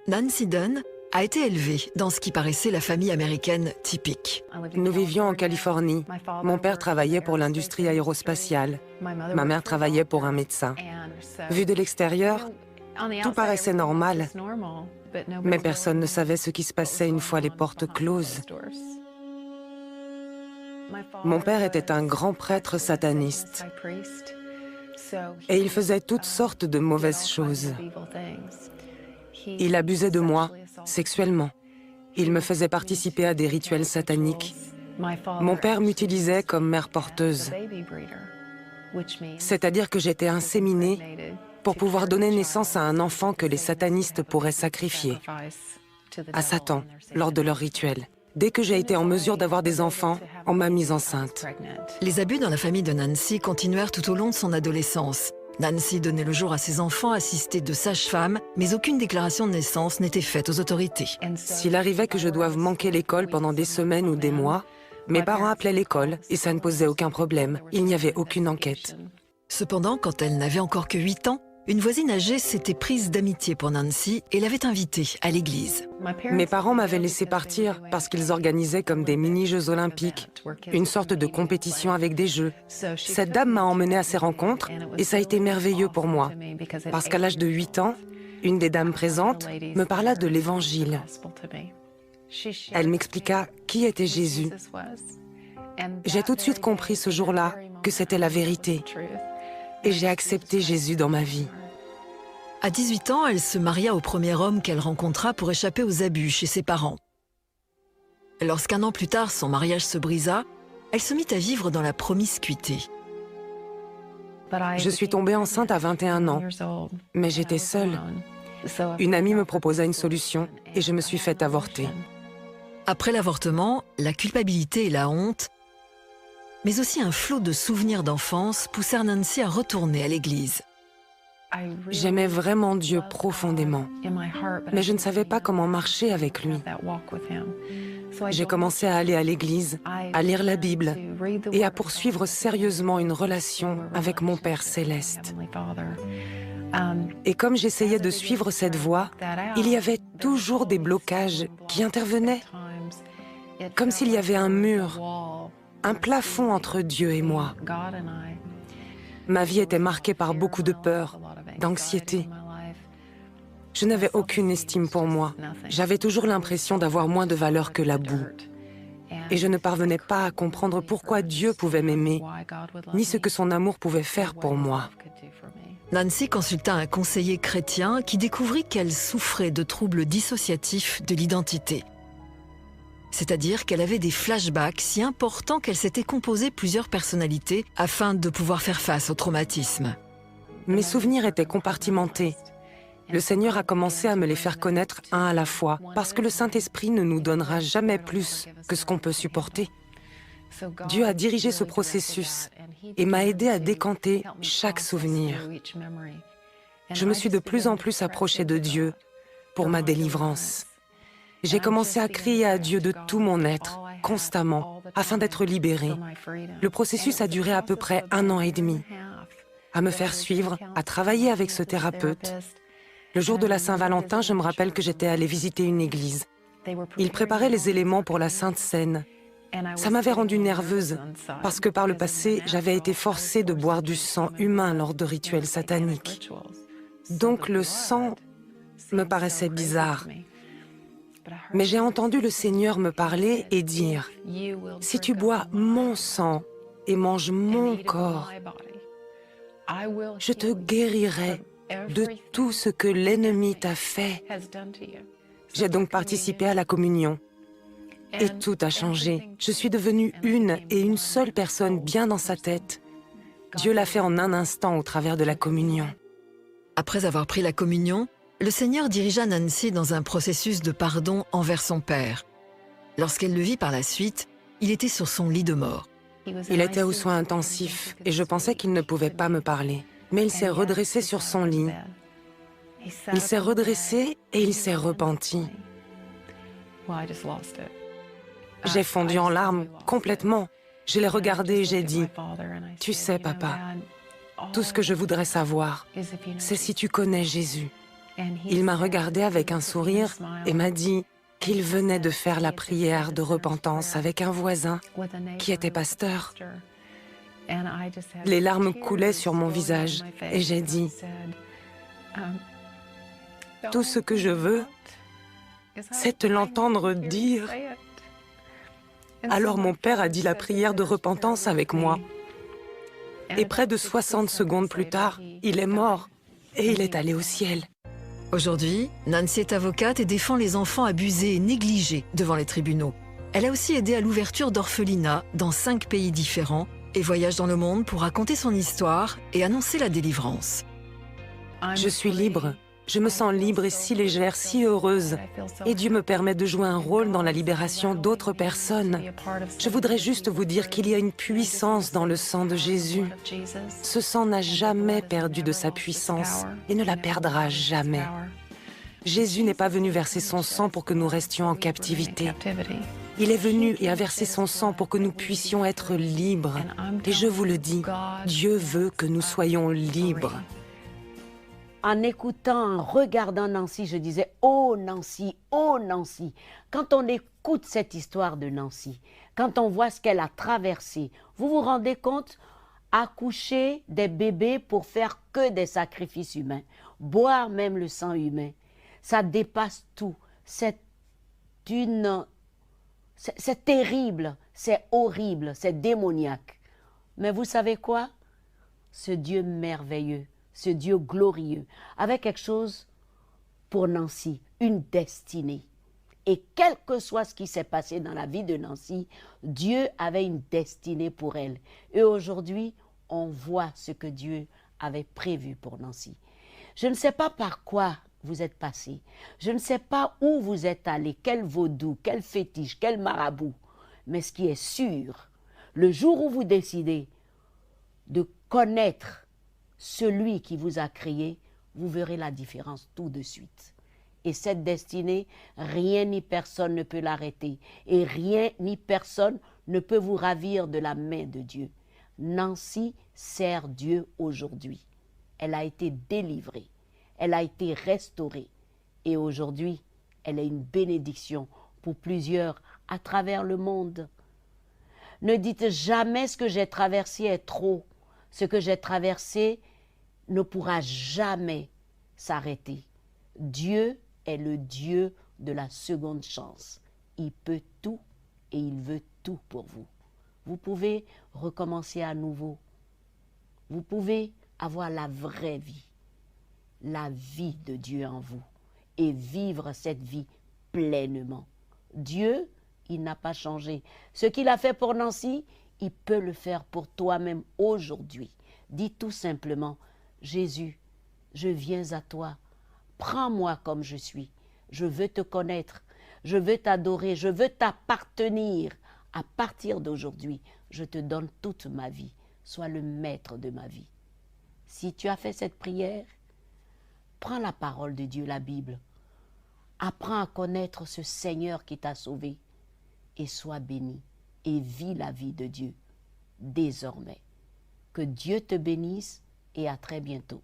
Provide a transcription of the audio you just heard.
Nancy Dunn a été élevée dans ce qui paraissait la famille américaine typique. Nous vivions en Californie. Mon père travaillait pour l'industrie aérospatiale. Ma mère travaillait pour un médecin. Vu de l'extérieur, tout paraissait normal, mais personne ne savait ce qui se passait une fois les portes closes. Mon père était un grand prêtre sataniste et il faisait toutes sortes de mauvaises choses. Il abusait de moi, sexuellement. Il me faisait participer à des rituels sataniques. Mon père m'utilisait comme mère porteuse, c'est-à-dire que j'étais inséminée pour pouvoir donner naissance à un enfant que les satanistes pourraient sacrifier à Satan lors de leurs rituels. Dès que j'ai été en mesure d'avoir des enfants, on m'a mise enceinte. Les abus dans la famille de Nancy continuèrent tout au long de son adolescence. Nancy donnait le jour à ses enfants assistés de sages-femmes, mais aucune déclaration de naissance n'était faite aux autorités. S'il arrivait que je doive manquer l'école pendant des semaines ou des mois, mes parents appelaient l'école et ça ne posait aucun problème. Il n'y avait aucune enquête. Cependant, quand elle n'avait encore que 8 ans, une voisine âgée s'était prise d'amitié pour Nancy et l'avait invitée à l'église. Mes parents m'avaient laissé partir parce qu'ils organisaient comme des mini-jeux olympiques, une sorte de compétition avec des jeux. Cette dame m'a emmenée à ces rencontres et ça a été merveilleux pour moi, parce qu'à l'âge de 8 ans, une des dames présentes me parla de l'Évangile. Elle m'expliqua qui était Jésus. J'ai tout de suite compris ce jour-là que c'était la vérité. Et j'ai accepté Jésus dans ma vie. À 18 ans, elle se maria au premier homme qu'elle rencontra pour échapper aux abus chez ses parents. Lorsqu'un an plus tard, son mariage se brisa, elle se mit à vivre dans la promiscuité. Je suis tombée enceinte à 21 ans, mais j'étais seule. Une amie me proposa une solution et je me suis faite avorter. Après l'avortement, la culpabilité et la honte, mais aussi un flot de souvenirs d'enfance poussèrent Nancy à retourner à l'église. J'aimais vraiment Dieu profondément, mais je ne savais pas comment marcher avec lui. J'ai commencé à aller à l'église, à lire la Bible et à poursuivre sérieusement une relation avec mon Père céleste. Et comme j'essayais de suivre cette voie, il y avait toujours des blocages qui intervenaient, comme s'il y avait un mur, un plafond entre Dieu et moi. Ma vie était marquée par beaucoup de peur, d'anxiété. Je n'avais aucune estime pour moi. J'avais toujours l'impression d'avoir moins de valeur que la boue. Et je ne parvenais pas à comprendre pourquoi Dieu pouvait m'aimer, ni ce que son amour pouvait faire pour moi. Nancy consulta un conseiller chrétien qui découvrit qu'elle souffrait de troubles dissociatifs de l'identité. C'est-à-dire qu'elle avait des flashbacks si importants qu'elle s'était composé plusieurs personnalités afin de pouvoir faire face au traumatisme. Mes souvenirs étaient compartimentés. Le Seigneur a commencé à me les faire connaître un à la fois, parce que le Saint-Esprit ne nous donnera jamais plus que ce qu'on peut supporter. Dieu a dirigé ce processus et m'a aidé à décanter chaque souvenir. Je me suis de plus en plus approchée de Dieu pour ma délivrance. J'ai commencé à crier à Dieu de tout mon être, constamment, afin d'être libérée. Le processus a duré à peu près 1 an et demi. À me faire suivre, à travailler avec ce thérapeute. Le jour de la Saint-Valentin, je me rappelle que j'étais allée visiter une église. Ils préparaient les éléments pour la Sainte Seine. Ça m'avait rendue nerveuse, parce que par le passé, j'avais été forcée de boire du sang humain lors de rituels sataniques. Donc le sang me paraissait bizarre. Mais j'ai entendu le Seigneur me parler et dire, « Si tu bois mon sang et manges mon corps, je te guérirai de tout ce que l'ennemi t'a fait. » J'ai donc participé à la communion. Et tout a changé. Je suis devenue une et une seule personne bien dans sa tête. Dieu l'a fait en un instant au travers de la communion. Après avoir pris la communion, le Seigneur dirigea Nancy dans un processus de pardon envers son père. Lorsqu'elle le vit par la suite, il était sur son lit de mort. Il était aux soins intensifs et je pensais qu'il ne pouvait pas me parler. Mais il s'est redressé sur son lit. Il s'est redressé et il s'est repenti. J'ai fondu en larmes complètement. Je l'ai regardé et j'ai dit, « Tu sais, papa, tout ce que je voudrais savoir, c'est si tu connais Jésus. Il m'a regardé avec un sourire et m'a dit qu'il venait de faire la prière de repentance avec un voisin qui était pasteur. Les larmes coulaient sur mon visage et j'ai dit, « Tout ce que je veux, c'est te l'entendre dire. » Alors mon père a dit la prière de repentance avec moi. Et près de 60 secondes plus tard, il est mort et il est allé au ciel. Aujourd'hui, Nancy est avocate et défend les enfants abusés et négligés devant les tribunaux. Elle a aussi aidé à l'ouverture d'orphelinats dans 5 pays différents et voyage dans le monde pour raconter son histoire et annoncer la délivrance. Je suis libre. Je me sens libre et si légère, si heureuse. Et Dieu me permet de jouer un rôle dans la libération d'autres personnes. Je voudrais juste vous dire qu'il y a une puissance dans le sang de Jésus. Ce sang n'a jamais perdu de sa puissance et ne la perdra jamais. Jésus n'est pas venu verser son sang pour que nous restions en captivité. Il est venu et a versé son sang pour que nous puissions être libres. Et je vous le dis, Dieu veut que nous soyons libres. En écoutant, en regardant Nancy, je disais « Oh Nancy, oh Nancy !» Quand on écoute cette histoire de Nancy, quand on voit ce qu'elle a traversé, vous vous rendez compte? Accoucher des bébés pour faire que des sacrifices humains, boire même le sang humain, ça dépasse tout. C'est terrible, c'est horrible, c'est démoniaque. Mais vous savez quoi? Ce Dieu merveilleux, ce Dieu glorieux, avait quelque chose pour Nancy, une destinée. Et quel que soit ce qui s'est passé dans la vie de Nancy, Dieu avait une destinée pour elle. Et aujourd'hui, on voit ce que Dieu avait prévu pour Nancy. Je ne sais pas par quoi vous êtes passé. Je ne sais pas où vous êtes allé, quel vaudou, quel fétiche, quel marabout. Mais ce qui est sûr, le jour où vous décidez de connaître celui qui vous a créé, vous verrez la différence tout de suite. Et cette destinée, rien ni personne ne peut l'arrêter. Et rien ni personne ne peut vous ravir de la main de Dieu. Nancy sert Dieu aujourd'hui. Elle a été délivrée. Elle a été restaurée. Et aujourd'hui, elle est une bénédiction pour plusieurs à travers le monde. Ne dites jamais ce que j'ai traversé est trop. Ce que j'ai traversé ne pourra jamais s'arrêter. Dieu est le Dieu de la seconde chance. Il peut tout et il veut tout pour vous. Vous pouvez recommencer à nouveau. Vous pouvez avoir la vraie vie, la vie de Dieu en vous et vivre cette vie pleinement. Dieu, il n'a pas changé. Ce qu'il a fait pour Nancy, il peut le faire pour toi-même aujourd'hui. Dis tout simplement, Jésus, je viens à toi. Prends-moi comme je suis. Je veux te connaître. Je veux t'adorer. Je veux t'appartenir. À partir d'aujourd'hui, je te donne toute ma vie. Sois le maître de ma vie. Si tu as fait cette prière, prends la parole de Dieu, la Bible. Apprends à connaître ce Seigneur qui t'a sauvé et sois béni et vis la vie de Dieu désormais. Que Dieu te bénisse et à très bientôt.